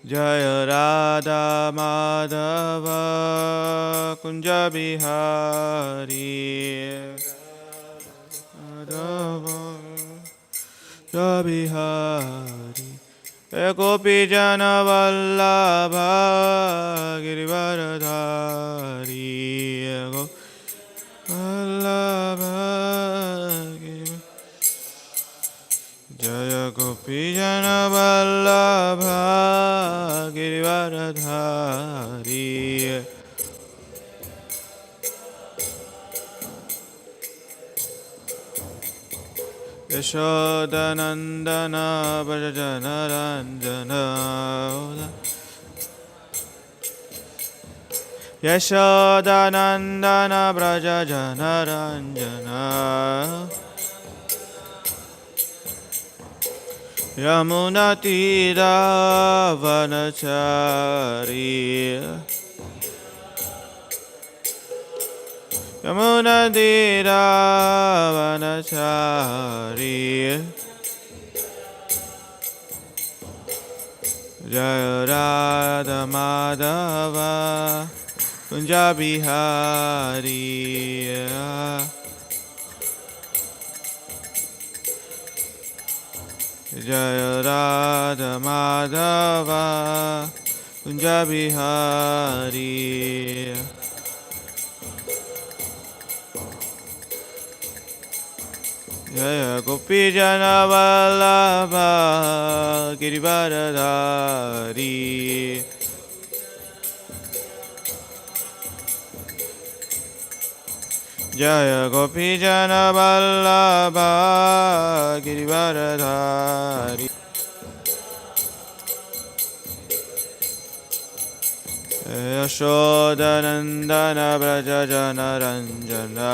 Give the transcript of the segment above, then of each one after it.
Jaya Radha Madhava Kunja Bihari Madhava Kunja Bihari Gopi Jana Vallabha Girivaradhari Gopi Vallabha Jaya Gopi Jana Vallabha Girivaradhari Yashodanandana Brajana Ranjana Yashodanandana Brajana Ranjana Yamuna Tira Vanachari Yamuna Tira Vanachari Jaya Radha Madhava Kunja Bihari Jaya Radha Madhava Kunja Bihari Jaya Gopi Jana Vallabha Girivaradhari Jaya Gopi Jana Vallabha Girivaradhari Yashodanandana Brajajana Ranjana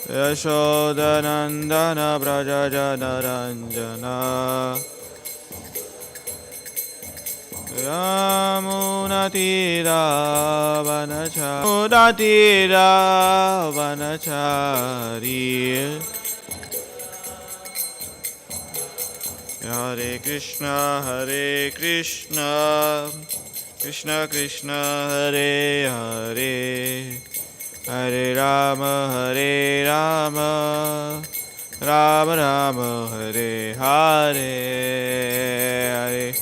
Yashodanandana Brajajana Ranjana Yamunatira Vanachari Hare Krishna Krishna Krishna Hare Hare Hare Rama Rama Rama Hare Hare Hare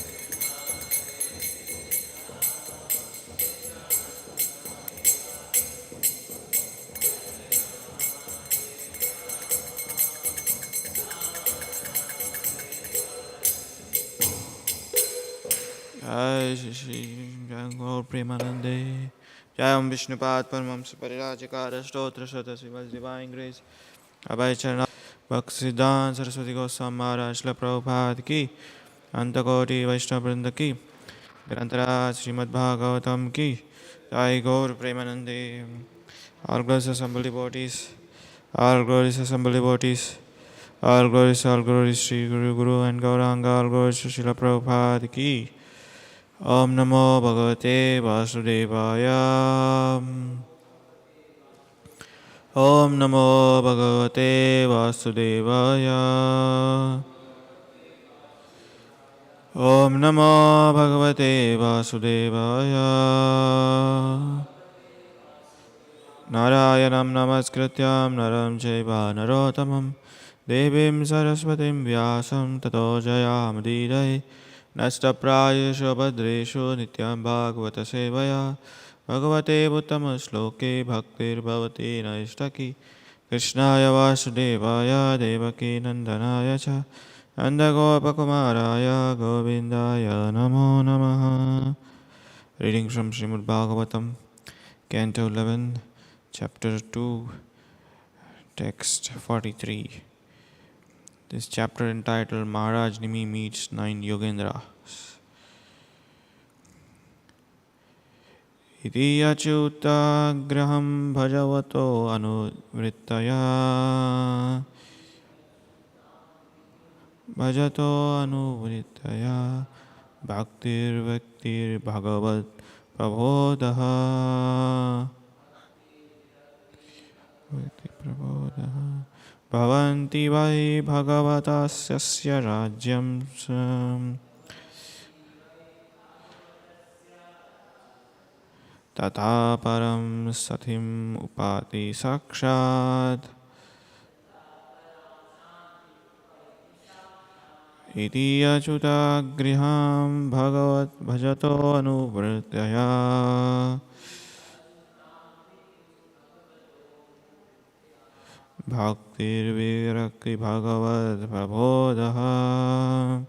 Jai Shri Gaur Premanande Jai Om Vishnupad Paramamsa Parirajakara Stotra Shata Shiva's Divine Grace Abhay Charana Bhaktisiddhanta Saraswati Goswami Maharaj Srila Prabhupada Ki Antakoti Vaishnava Vrinda Ki Grantara Srimad Bhagavatam Ki Jai Gaur Premanande All glories assembled devotees All glories assembled devotees All glories Sri Guru and Gauranga All glories to Srila Prabhupada Ki Om Namo Bhagavate Vasudevaya Om Namo Bhagavate Vasudevaya Om Namo Bhagavate Vasudevaya Narayanam Namaskrityam Naram Chaiva Narottamam Devim Saraswatim Vyasam Tato Jayamadidai Nastapráyeshu Bhadreshu Nityam Bhagavata Sevaya Bhagavate Uttama Shloke Bhaktir Bhavati Naishtaki Krishnaya Vasudevaya Devaki Nandanaya Cha Nandagopakumaraya Govindaya Namo Namaha. Reading from Srimad Bhagavatam, Canto 11, Chapter 2, Text 43. This chapter entitled Maharaj Nimi Meets 9 Yogendras. Iti achyuta graham bhajavato anuvrittaya bhajato anuvrittaya bhaktir vaktir bhagavat prabodha Bhakti prabodha Bhavanti vai bhagavatasya rajyam tata param satim upati sakshat iti achuta griham bhagavat bhajato anuvrityaya bhaktir virakti bhagavat prabodha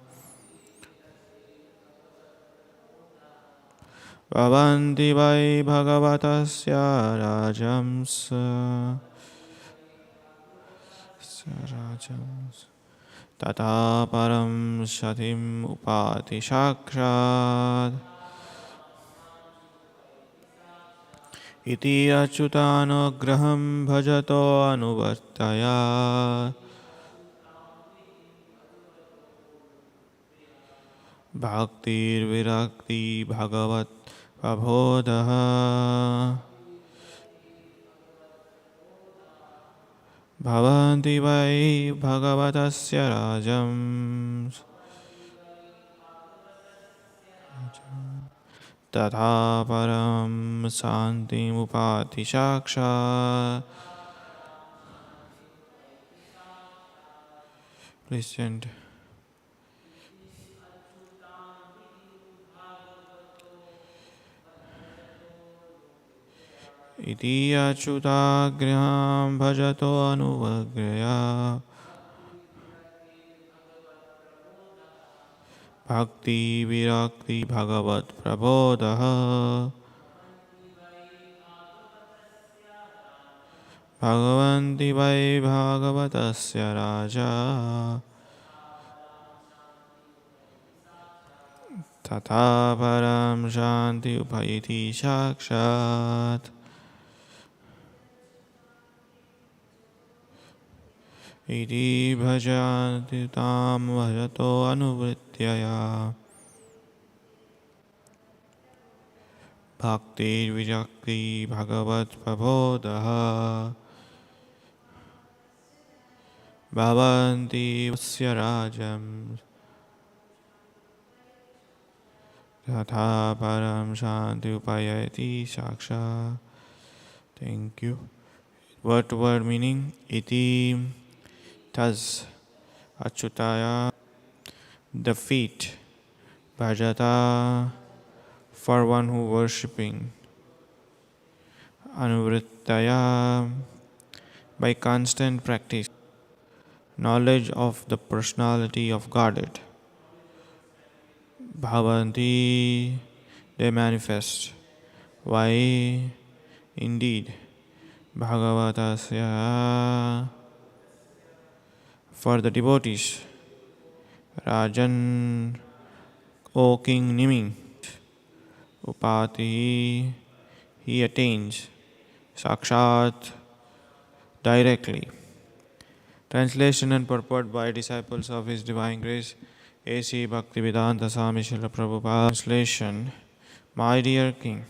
Bhavanti vai bhagavatasya rajams tata param shatim upati shakshat iti achyutanagraham bhajato anuvartaya bhaktir virakti bhagavat prabodha Bhavanti vai bhagavatasya rajams तथा परम शांति मुपाति साक्षात्. Please chant. Iti achyutagriham bhajato anuvagraya bhakti virakti bhagavat prabodha bhagavanti vai bhagavatasya raja tata param shanti upayiti sakshat. Iti bhajanti tam bhajato anuvrityaya bhakti vijakti bhagavat prabodha bhavanti vasya rajam tatha param shanti upayati saksha. Thank you. Word to word meaning. Iti, thus, achyutaya, the feet, bhajata, for one who worshipping, anuvrittaya, by constant practice, knowledge of the personality of Godhead, bhavanti, they manifest. Why? Indeed, Bhagavatasya, for the devotees, Rajan, O King Nimi, Upati, he attains, Sakshat, directly. Translation and purport by disciples of His Divine Grace, A.C. Bhaktivedanta Swami Srila Prabhupada. Translation. My dear King,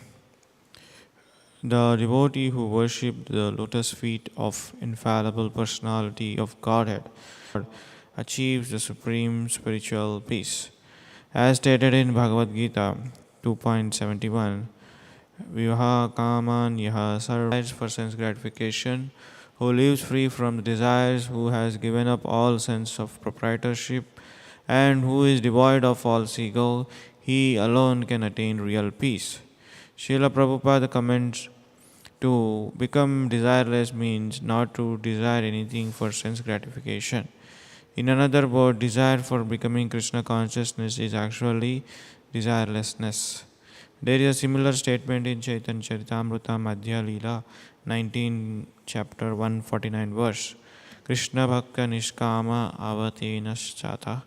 the devotee who worshipped the lotus feet of infallible personality of Godhead achieves the supreme spiritual peace. As stated in Bhagavad Gita 2.71, Vivaha kaman yaha sarva for sense gratification, who lives free from desires, who has given up all sense of proprietorship, and who is devoid of false ego, he alone can attain real peace. Srila Prabhupada comments, to become desireless means not to desire anything for sense gratification. In another word, desire for becoming Krishna consciousness is actually desirelessness. There is a similar statement in Chaitanya Charitamrita Madhya Leela 19 chapter 149 verse. Krishna bhakta nishkama avatenaschata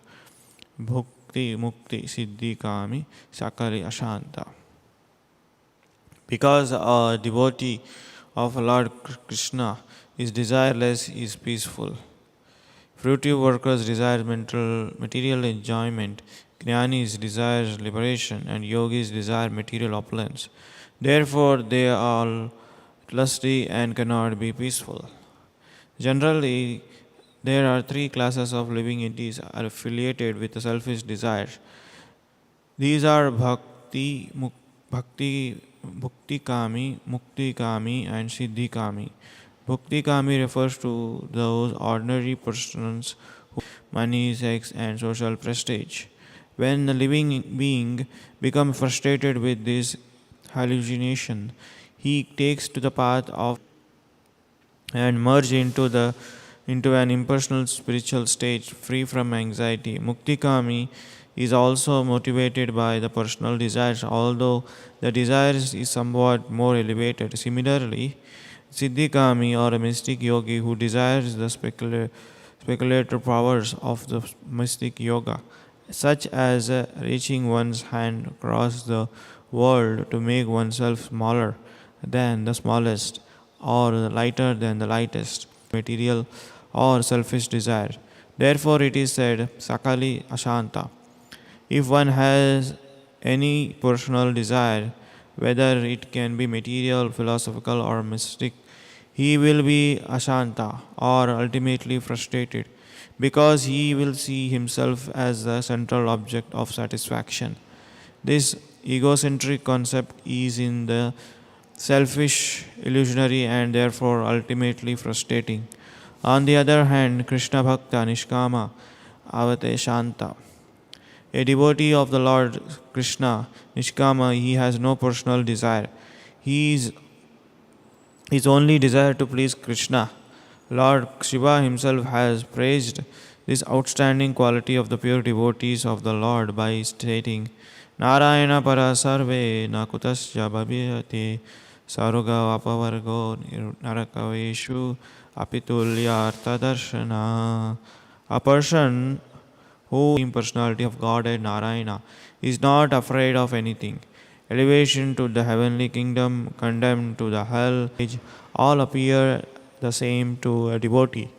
bhukti mukti siddhi kami sakali ashanta. Because a devotee of Lord Krishna is desireless, is peaceful. Fruitive workers desire material enjoyment, jnanis desire liberation, and yogis desire material opulence. Therefore, they are lusty and cannot be peaceful. Generally, There are three classes of living entities are affiliated with the selfish desires. These are bhakti, bhukti kami, mukti kami, and siddhi kami. Bhukti kami refers to those ordinary persons who money, sex, and social prestige. When the living being becomes frustrated with this hallucination, he takes to the path of and merge into an impersonal spiritual state free from anxiety. Muktikami is also motivated by the personal desires, although the desires is somewhat more elevated. Similarly, Siddhikami or a mystic yogi who desires the speculator powers of the mystic yoga, such as reaching one's hand across the world to make oneself smaller than the smallest or lighter than the lightest, material or selfish desire. Therefore, it is said, Sakali Ashanta. If one has any personal desire, whether it can be material, philosophical, or mystic, he will be Ashanta or ultimately frustrated because he will see himself as the central object of satisfaction. This egocentric concept is in the selfish, illusionary, and therefore ultimately frustrating. On the other hand, Krishna Bhakta Nishkama Avate Shanta. A devotee of the Lord Krishna, Nishkama, he has no personal desire. He is his only desire to please Krishna. Lord Shiva himself has praised this outstanding quality of the pure devotees of the Lord by stating, Narayana para sarve nakutasya bhaviyate saruga apavargo narakaveshu apitulya arthadarshana. A person who impersonality of Godhead Narayana is not afraid of anything. Elevation to the heavenly kingdom, condemned to the hell, all appear the same to a devotee.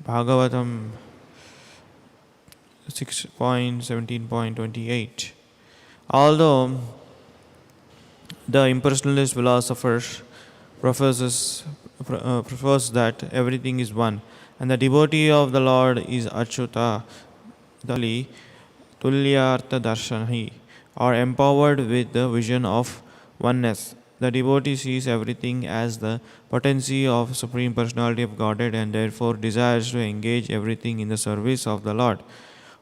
Bhagavatam 6.17.28. Although the impersonalist philosophers profess that everything is one, and the devotee of the Lord is Achyuta, the Tulyartha Darshanahi, or empowered with the vision of oneness. The devotee sees everything as the potency of Supreme Personality of Godhead and therefore desires to engage everything in the service of the Lord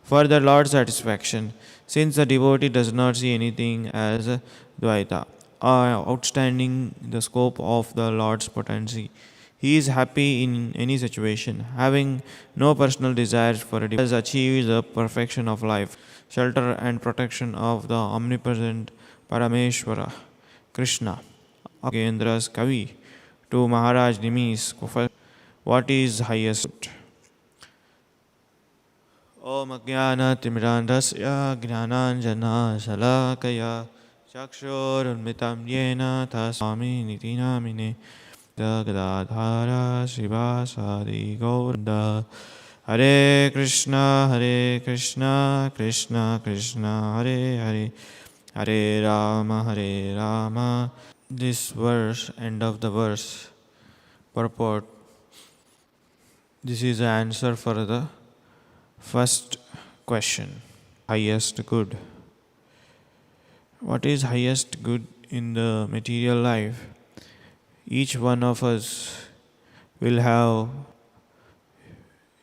for the Lord's satisfaction. Since the devotee does not see anything as Dvaita, outstanding the scope of the Lord's potency, he is happy in any situation, having no personal desires for a devotee, has achieved the perfection of life, shelter and protection of the omnipresent Parameshwara, Krishna. Gendra's Kavi to Maharaj Nimis, what is highest? Om Jnana Timirandasya Gnananjana Salakaya Chakshurunmitam Yena Taswami Nitinamine Gadadhara Srivasadi Gauranda. Hare Krishna, Krishna Krishna, Hare Hare, Hare Rama, Hare Rama. This verse, end of the verse, purport. This is the answer for the first question. Highest good. What is highest good in the material life? Each one of us will have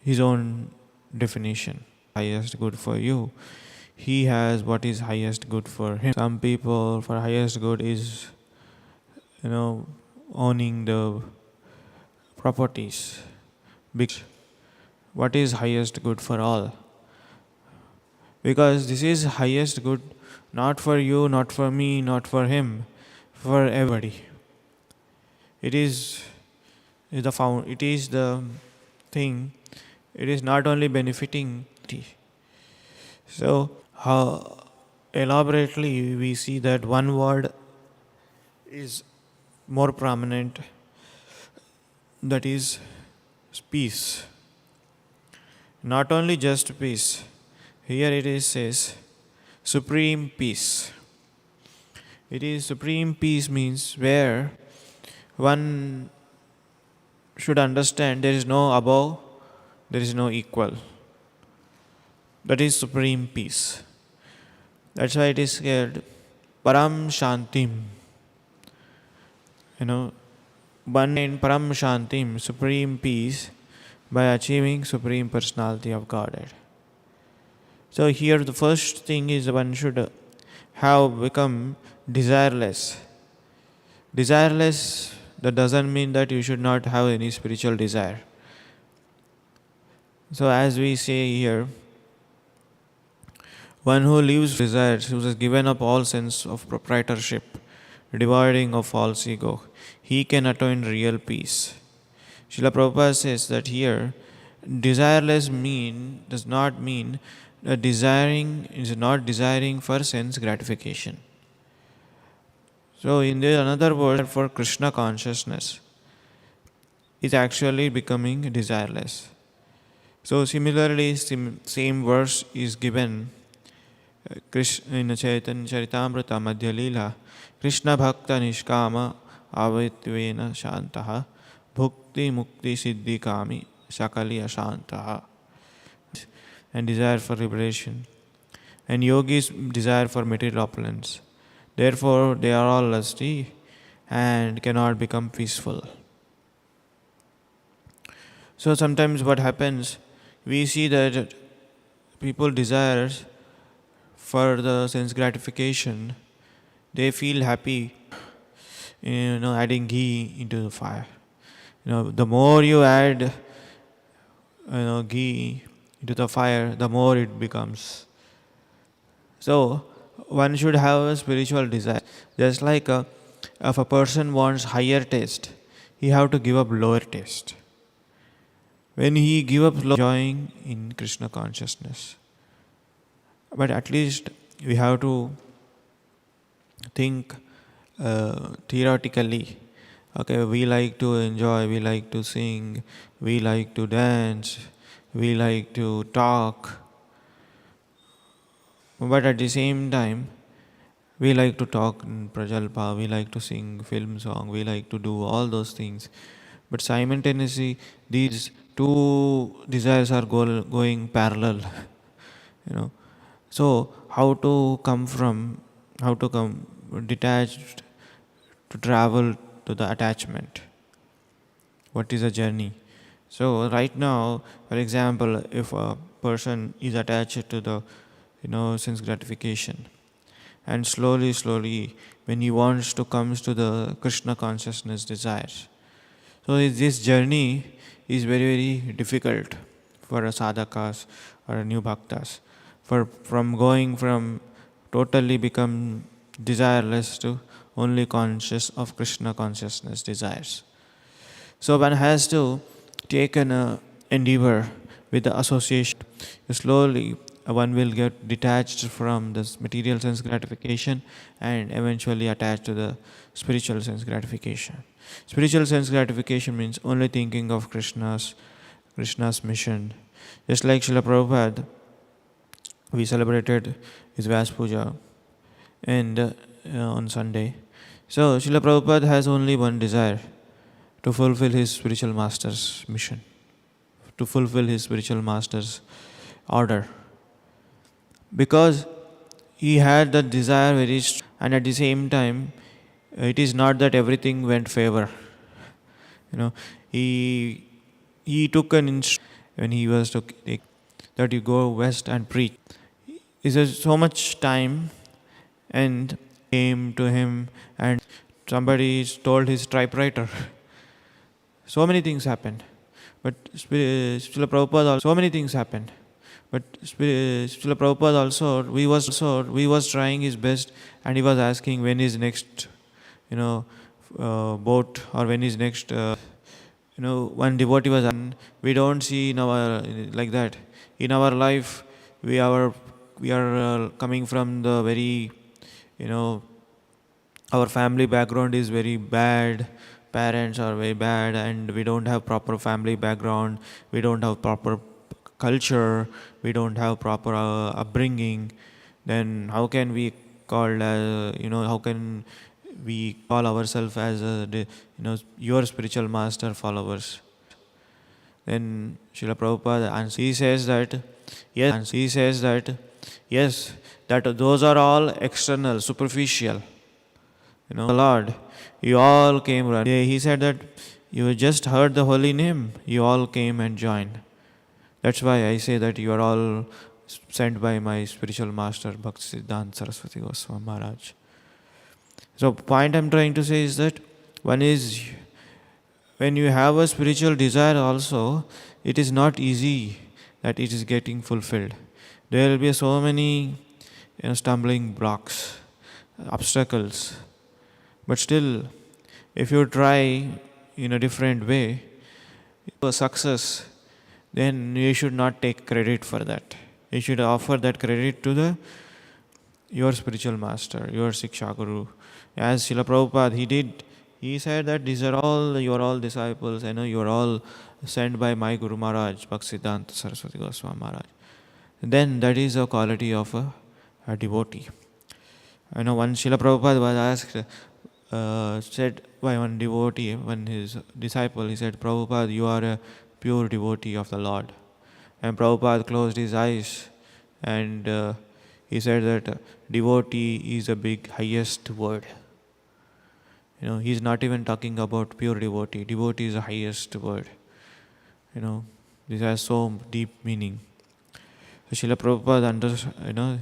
his own definition. Highest good for you. He has what is highest good for him. Some people, for highest good is, owning the properties. What is highest good for all? Because this is highest good not for you, not for me, not for him, for everybody. It is the thing. It is not only benefiting. So, how elaborately we see that one word is more prominent, that is peace. Not only just peace. Here it says supreme peace. It is supreme peace means where one should understand there is no above, there is no equal. That is supreme peace. That's why it is said, Param Shantim. You know, one in Param Shantim, supreme peace, by achieving supreme personality of Godhead. So here the first thing is one should have become desireless. Desireless, that doesn't mean that you should not have any spiritual desire. So as we say here, one who lives desires, who has given up all sense of proprietorship, dividing of false ego, he can attain real peace. Srila Prabhupada says that here, desireless does not mean that desiring is not desiring for sense gratification. So in the another word for Krishna consciousness is actually becoming desireless. So similarly, same verse is given in Chaitanya Charitamrita Madhya Leela, Krishna Bhakta Nishkama Avitvena Shantaha Bhukti Mukti Siddhi Kami Sakali Ashantaha. And desire for liberation. And yogis desire for material opulence. Therefore, they are all lusty and cannot become peaceful. So sometimes what happens, we see that people desire for the sense gratification, they feel happy, adding ghee into the fire. The more you add, ghee into the fire, the more it becomes. So one should have a spiritual desire. Just like if a person wants higher taste, he have to give up lower taste. When he give up enjoying in Krishna consciousness. But at least we have to think theoretically. Okay, we like to enjoy, we like to sing, we like to dance, we like to talk. But at the same time, we like to talk in Prajalpa, we like to sing film song, we like to do all those things. But simultaneously, these two desires are going parallel. So how to come detached to travel to the attachment? What is the journey? So right now, for example, if a person is attached to the sense gratification, and slowly, when he wants to comes to the Krishna consciousness desires, so this journey is very, very difficult for a sadhakas or a new bhaktas. From going from totally become desireless to only conscious of Krishna consciousness desires. So one has to take an endeavor with the association. Slowly one will get detached from this material sense gratification and eventually attached to the spiritual sense gratification. Spiritual sense gratification means only thinking of Krishna's mission. Just like Srila Prabhupada, we celebrated his Vyas Puja and on Sunday. So Srila Prabhupada has only one desire, to fulfill his spiritual master's mission, to fulfill his spiritual master's order. Because he had that desire very strong, and at the same time, it is not that everything went favor. He took an instruction when he was to take that you go west and preach. Is there so much time and came to him and somebody told his typewriter. So many things happened. But Srila Prabhupada also, so many things happened. But Srila Prabhupada also, we was trying his best, and he was asking when is next, boat, or when is next, one devotee was asking. We don't see in our, like that. In our life, we are coming from the very, our family background is very bad. Parents are very bad, and we don't have proper family background. We don't have proper culture. We don't have proper upbringing. Then how can we call? How can we call ourselves as your spiritual master followers? Then Srila Prabhupada answers. He says that yes, that those are all external, superficial. Lord, you all came running. He said that you just heard the holy name, you all came and joined. That's why I say that you are all sent by my spiritual master, Bhaktisiddhanta Saraswati Goswami Maharaj. So, point I'm trying to say is that one is when you have a spiritual desire also, it is not easy that it is getting fulfilled. There will be so many stumbling blocks, obstacles. But still, if you try in a different way, for success, then you should not take credit for that. You should offer that credit to your spiritual master, your Siksha Guru. As Srila Prabhupada, he did. He said that these are all, you are all disciples, you are all sent by my Guru Maharaj, Bhaktisiddhanta Saraswati Goswami Maharaj. Then that is a quality of a devotee. Once Srila Prabhupada was asked, said by one devotee, when his disciple, he said, Prabhupada, you are a pure devotee of the Lord. And Prabhupada closed his eyes and he said that devotee is a big, highest word. He is not even talking about pure devotee. Devotee is the highest word. This has so deep meaning. So Srila Prabhupada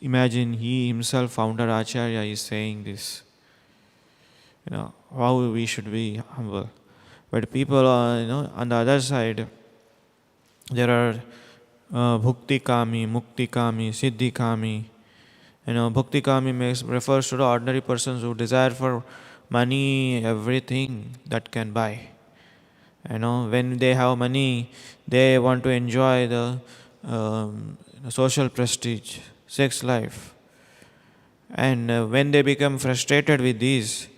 imagine he himself, founder Acharya, is saying this. How we should be humble. But people are, on the other side, there are bhukti kami, mukti kami, siddhi kami. Bhukti kami refers to the ordinary persons who desire for money, everything that can buy. When they have money, they want to enjoy the social prestige, sex life. And when they become frustrated with these,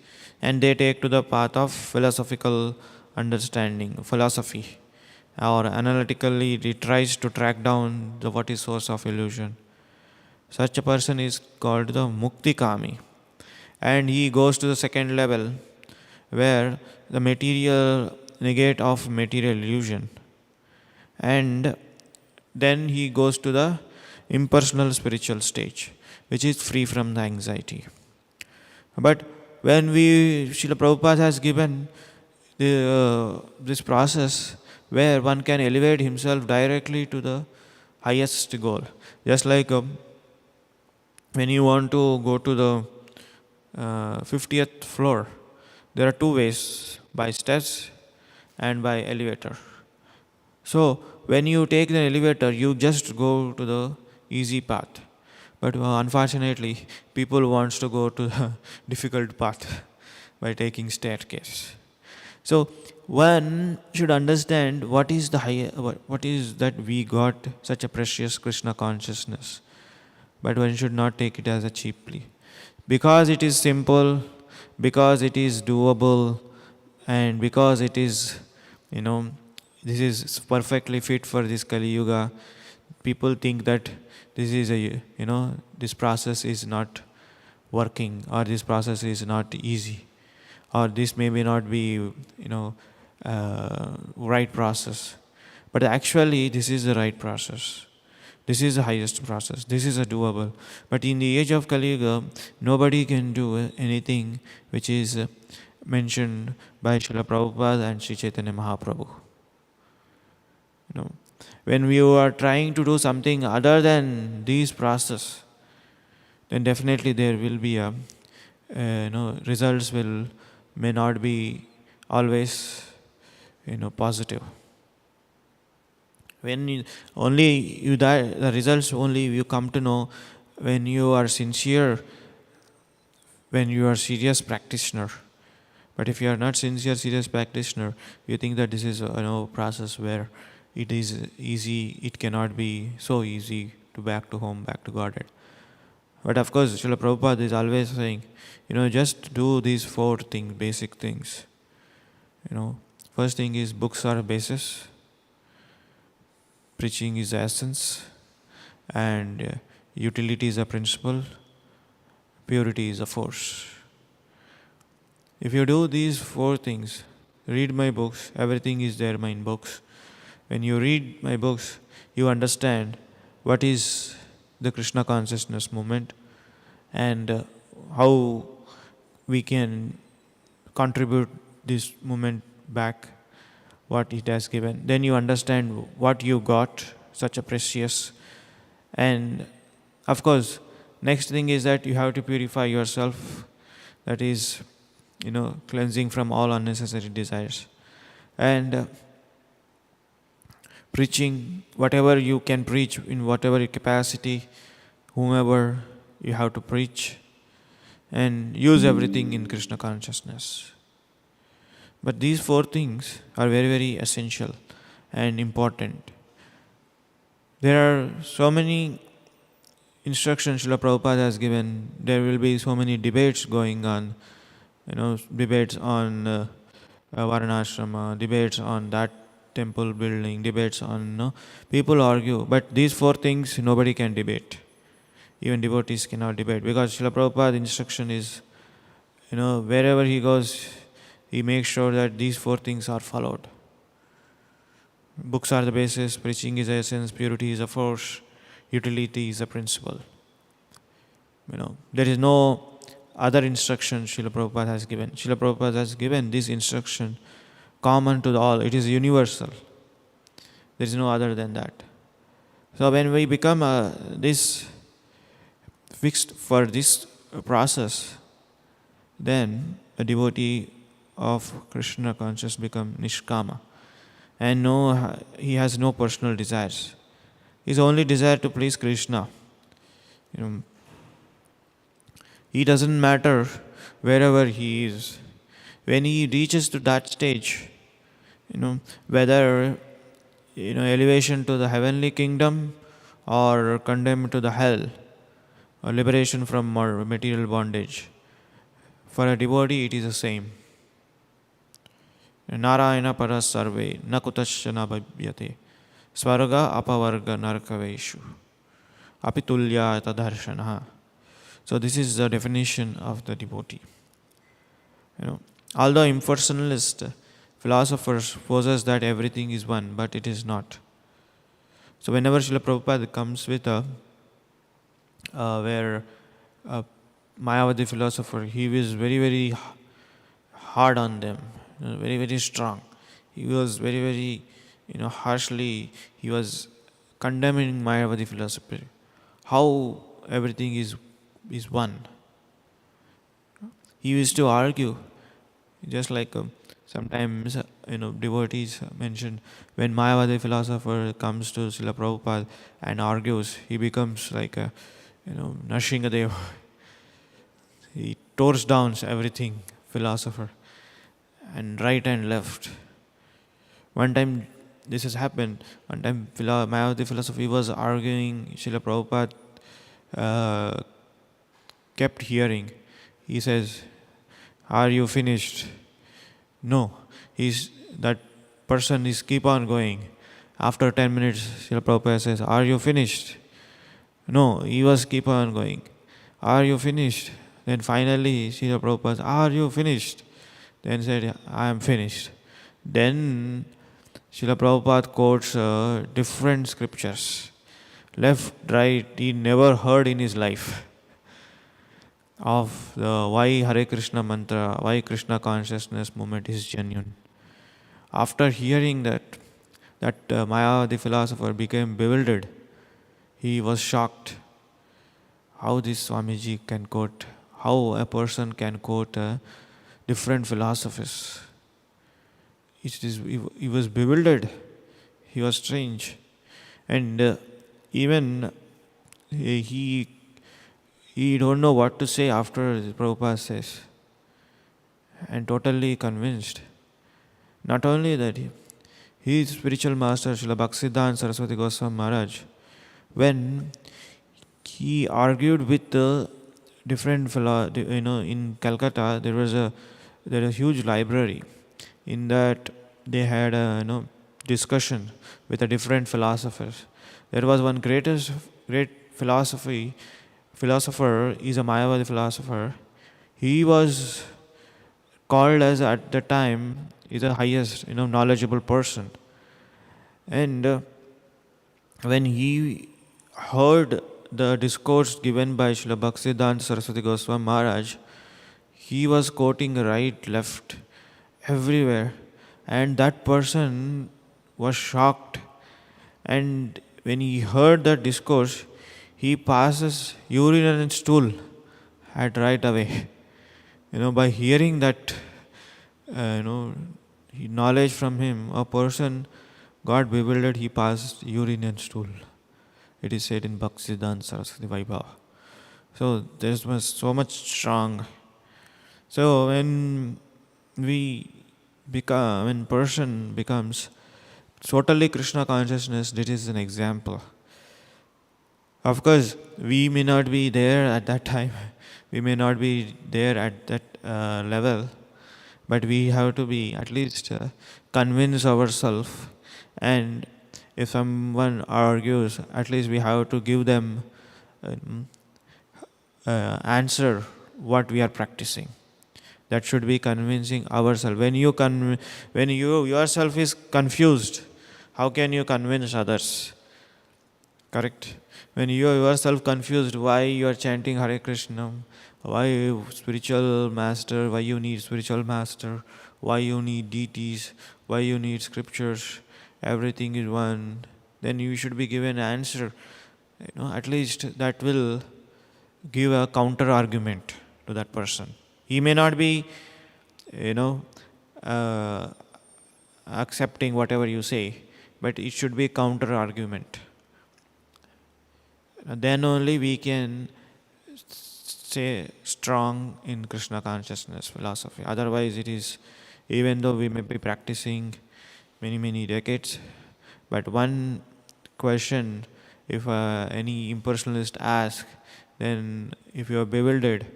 and they take to the path of philosophical understanding, philosophy, or analytically it tries to track down what is source of illusion. Such a person is called the mukti kami. And he goes to the second level, where the material negate of material illusion. And then he goes to the impersonal spiritual stage, which is free from the anxiety. But when Srila Prabhupada has given this process where one can elevate himself directly to the highest goal. Just like when you want to go to the 50th floor, there are two ways, by steps and by elevator. So when you take the elevator, you just go to the easy path. But unfortunately, people want to go to the difficult path by taking staircase. So one should understand what is that we got such a precious Krishna consciousness. But one should not take it as a cheaply. Because it is simple, because it is doable, and because it is, this is perfectly fit for this Kali Yuga, people think that this is this process is not working, or this process is not easy, or this may not be, right process. But actually, this is the right process. This is the highest process. This is a doable. But in the age of Kali Yuga, nobody can do anything which is mentioned by Srila Prabhupada and Sri Chaitanya Mahaprabhu. When we are trying to do something other than these process, then definitely there will be results may not be always positive. When the results only you come to know when you are sincere, when you are serious practitioner. But if you are not sincere, serious practitioner, you think that this is a process where it is easy, it cannot be so easy to back to home, back to Godhead. But of course, Srila Prabhupada is always saying, just do these four things, basic things. First thing is books are a basis, preaching is the essence, and utility is a principle, purity is a force. If you do these four things, read my books, everything is there in my books, When you read my books, you understand what is the Krishna consciousness movement and how we can contribute this movement back, what it has given. Then you understand what you got, such a precious. And of course, next thing is that you have to purify yourself. That is, cleansing from all unnecessary desires. And preaching whatever you can preach in whatever capacity, whomever you have to preach, and use everything in Krishna consciousness. But these four things are very, very essential and important. There are so many instructions Srila Prabhupada has given. There will be so many debates going on, debates on Varanashrama, debates on that temple building, debates on, people argue. But these four things nobody can debate. Even devotees cannot debate, because Srila Prabhupada's instruction is, wherever he goes, he makes sure that these four things are followed. Books are the basis, preaching is the essence, purity is a force, utility is a principle. There is no other instruction Srila Prabhupada has given. Srila Prabhupada has given this instruction common to all. It is universal. There is no other than that. So when we become this fixed for this process, then a devotee of Krishna consciousness become nishkama. And he has no personal desires. His only desire to please Krishna. He doesn't matter wherever he is. When he reaches to that stage, whether elevation to the heavenly kingdom or condemned to the hell, or liberation from material bondage, for a devotee it is the same. Narayana paras sarve na kutasya na bhavyate svarga apavarga narkaveshu apitulya tadarshanaha. So this is the definition of the devotee. Although impersonalist philosophers possess that everything is one, but it is not. So whenever Srila Prabhupada comes with where a Mayavadi philosopher, he was very, very hard on them, very, very strong. He was very, very, harshly, he was condemning Mayavadi philosophy. How everything is one. He used to argue, just like sometimes, devotees mention, when Mayavadi philosopher comes to Srila Prabhupada and argues, he becomes like a, Nrsingadeva. He tears down everything, philosopher, and right and left. One time this has happened. One time Mayavadi philosophy was arguing, Srila Prabhupada kept hearing. He says, "Are you finished?" No. That person is keep on going. After 10 minutes, Srila Prabhupada says, "Are you finished?" No, he was keep on going. "Are you finished?" Then finally, Srila Prabhupada said, "Are you finished?" Then said, "I am finished." Then Srila Prabhupada quotes different scriptures. Left, right, he never heard in his life of the why Hare Krishna mantra, why Krishna consciousness movement is genuine. After hearing that Mayavadi philosopher became bewildered. He was shocked how this Swamiji can quote, how a person can quote different philosophies. He was bewildered. He was strange. And even he don't know what to say after Prabhupada says. And totally convinced. Not only that, his spiritual master, Srila Bhaktisiddhanta Saraswati Goswami Maharaj, when he argued with the different in Calcutta, there was a huge library. In that, they had a discussion with the different philosophers. There was one great philosopher is a Mayavadi philosopher. He was called as at the time is the highest knowledgeable person. And when he heard the discourse given by Srila Bhaktisiddhanta Saraswati Goswami Maharaj, he was quoting right, left, everywhere. And that person was shocked. And when he heard that discourse, he passes urine and stool at right away. By hearing that, knowledge from him, a person got bewildered, he passed urine and stool. It is said in Bhaktisiddhanta Saraswati Vaibhava. So this was so much strong. So when person becomes totally Krishna consciousness, this is an example. Of course, we may not be there at that time. We may not be there at that level. But we have to be at least convince ourselves. And if someone argues, at least we have to give them answer what we are practicing. That should be convincing ourselves. When you yourself is confused, how can you convince others? Correct? When you are yourself confused, why you are chanting Hare Krishna, why spiritual master, why you need spiritual master, why you need deities, why you need scriptures, everything is one, then you should be given an answer. At least that will give a counter argument to that person. He may not be, accepting whatever you say, but it should be counter argument. Then only we can stay strong in Krishna consciousness philosophy. Otherwise, it is, even though we may be practicing many decades, but one question, if any impersonalist asks, then if you are bewildered,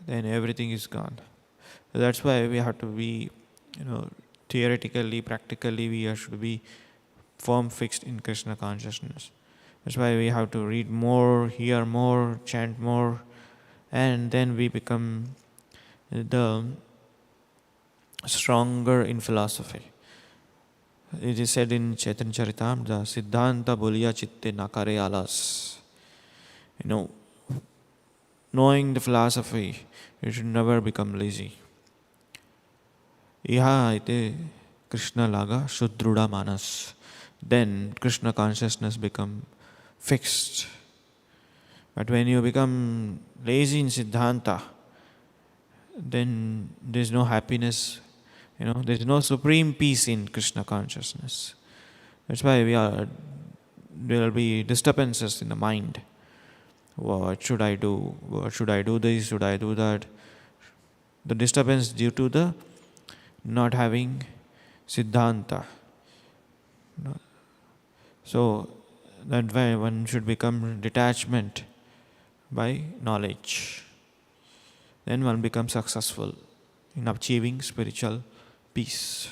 then everything is gone. So that's why we have to be, theoretically, practically, we should be firm fixed in Krishna consciousness. That's why we have to read more, hear more, chant more, and then we become the stronger in philosophy. It is said in Chaitanya Charitamrita, Siddhanta Buliya Chitte Nakare Alas. Knowing the philosophy, you should never become lazy. Iha ite Krishna laga Shuddruda Manas. Then Krishna consciousness become fixed. But when you become lazy in Siddhanta, then there is no happiness, there is no supreme peace in Krishna consciousness. That's why there will be disturbances in the mind. What should I do? What should I do this? Should I do that? The disturbance due to the not having Siddhanta. So that way one should become detachment by knowledge. Then one becomes successful in achieving spiritual peace.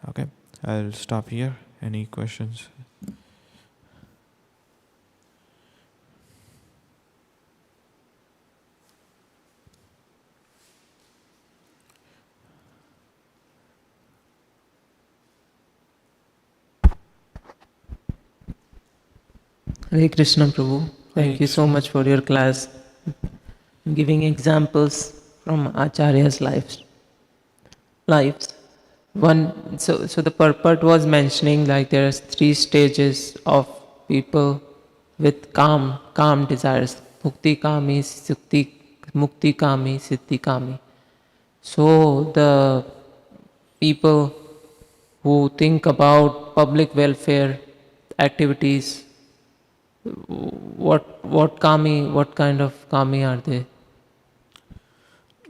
Okay, I'll stop here. Any questions? Hare Krishna Prabhu, thank you so much for your class, giving examples from Acharya's lives. So the purport was mentioning like there are 3 stages of people with calm desires: bhukti kami, mukti kami, siddhi kami. So the people who think about public welfare activities, what kind of kami are they?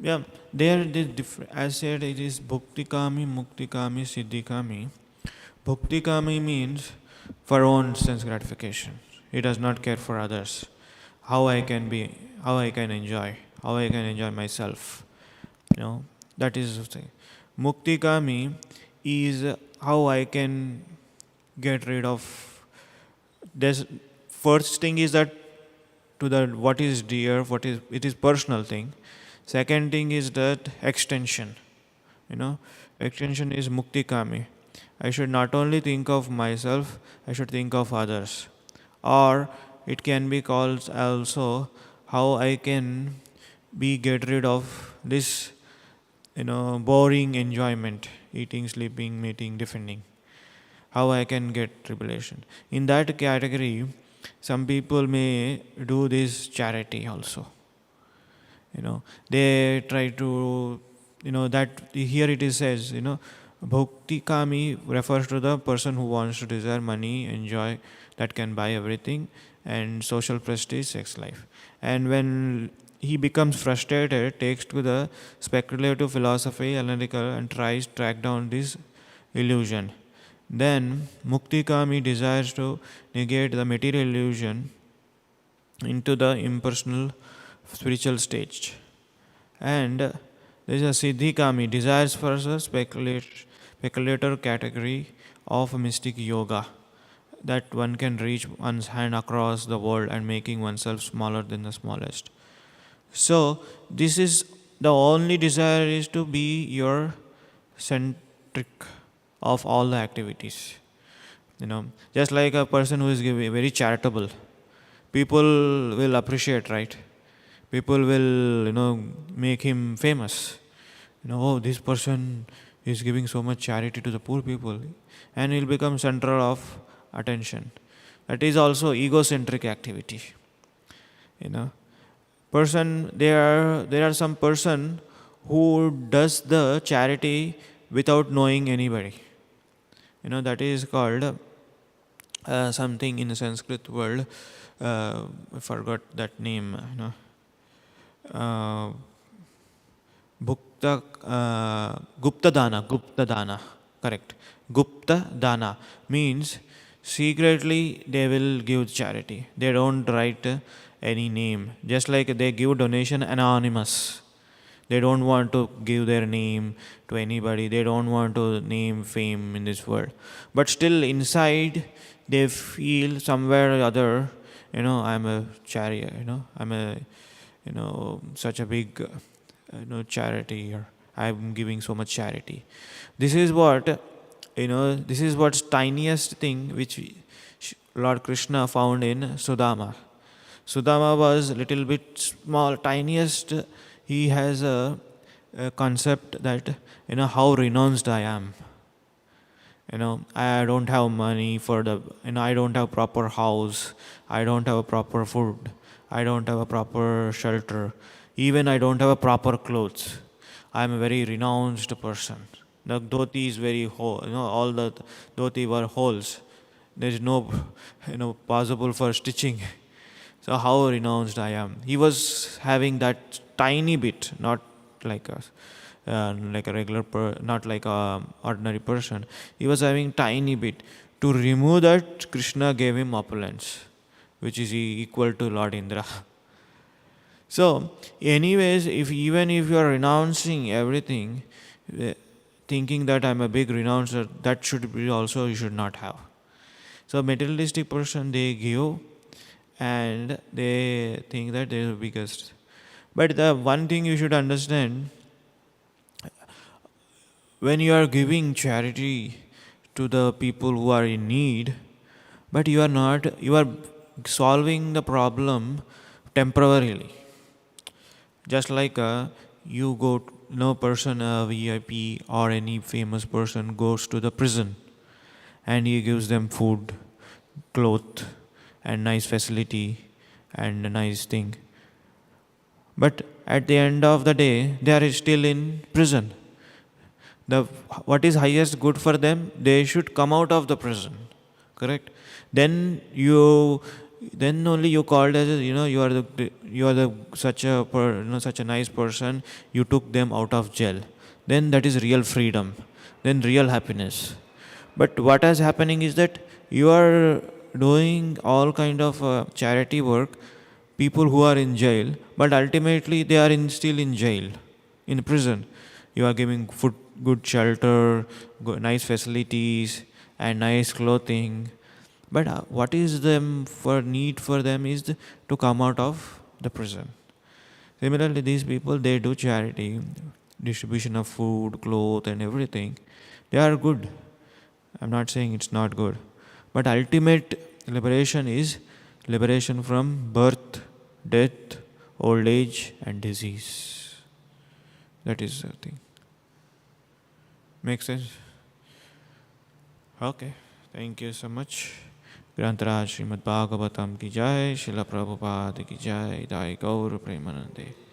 Yeah, there it is different. As said, it is bhukti kami, mukti kami, siddhi kami. Bhukti kami means for own sense gratification. He does not care for others. How I can enjoy myself. That is the thing. Mukti kami is how I can get rid of. There's first thing is that to the what is dear, it is personal thing. Second thing is that extension. Extension is mukti kami. I should not only think of myself, I should think of others. Or it can be called also how I can be get rid of this boring enjoyment, eating, sleeping, meeting, defending. How I can get revelation. In that category, some people may do this charity also. They try to, that here it is says, bhakti kami refers to the person who wants to desire money, enjoy, that can buy everything, and social prestige, sex life. And when he becomes frustrated, takes to the speculative philosophy, analytical, and tries to track down this illusion. Then mukti kami desires to negate the material illusion into the impersonal spiritual stage. And there is a siddhikami, desires for a speculator category of mystic yoga, that one can reach one's hand across the world and making oneself smaller than the smallest. So this is the only desire is to be your centric of all the activities. Just like a person who is very charitable, people will appreciate, right? People will make him famous. Oh, this person is giving so much charity to the poor people, and he'll become center of attention. That is also egocentric activity. you know there are some person who does the charity without knowing anybody. That is called something in the Sanskrit world. I forgot that name. Uh, Gupta Dana, correct. Gupta Dana means secretly they will give charity. They don't write any name. Just like they give donation anonymous. They don't want to give their name to anybody. They don't want to name fame in this world. But still inside they feel somewhere or other, I'm a charity, I'm a, such a big, charity, or I'm giving so much charity. This is what, this is what's tiniest thing which Lord Krishna found in Sudama. Sudama was little bit small, tiniest. He has a concept that, how renounced I am. I don't have money for the, I don't have proper house, I don't have a proper food, I don't have a proper shelter, even I don't have a proper clothes. I am a very renounced person. The dhoti is very whole, all the dhoti were holes. There is no, possible for stitching. So how renounced I am. He was having that tiny bit, not like a regular not like a ordinary person. He was having tiny bit. To remove that, Krishna gave him opulence, which is equal to Lord Indra. So anyways, even if you are renouncing everything, thinking that I'm a big renouncer, that should be also you should not have. So materialistic person, they give and they think that they are the biggest. But the one thing you should understand, when you are giving charity to the people who are in need, but you are solving the problem temporarily. Just like you go, no person, a VIP or any famous person goes to the prison and he gives them food, cloth, and nice facility and a nice thing. But at the end of the day, they are still in prison. What is highest good for them? They should come out of the prison, correct? Then only you called as you are the such a nice person. You took them out of jail. Then that is real freedom. Then real happiness. But what is happening is that you are doing all kind of charity work. People who are in jail, but ultimately they are still in jail, in prison. You are giving food, good shelter, nice facilities, and nice clothing. But what is them for need for them is to come out of the prison. Similarly, these people, they do charity, distribution of food, clothes, and everything. They are good. I'm not saying it's not good. But ultimate liberation is liberation from birth, death, old age, and disease. That is the thing. Make sense? Okay. Thank you so much. ग्रंथराज Shrimad Bhagavatam की जय, शिला प्रभुपाद की जय, दाई गौर प्रेमानंदे.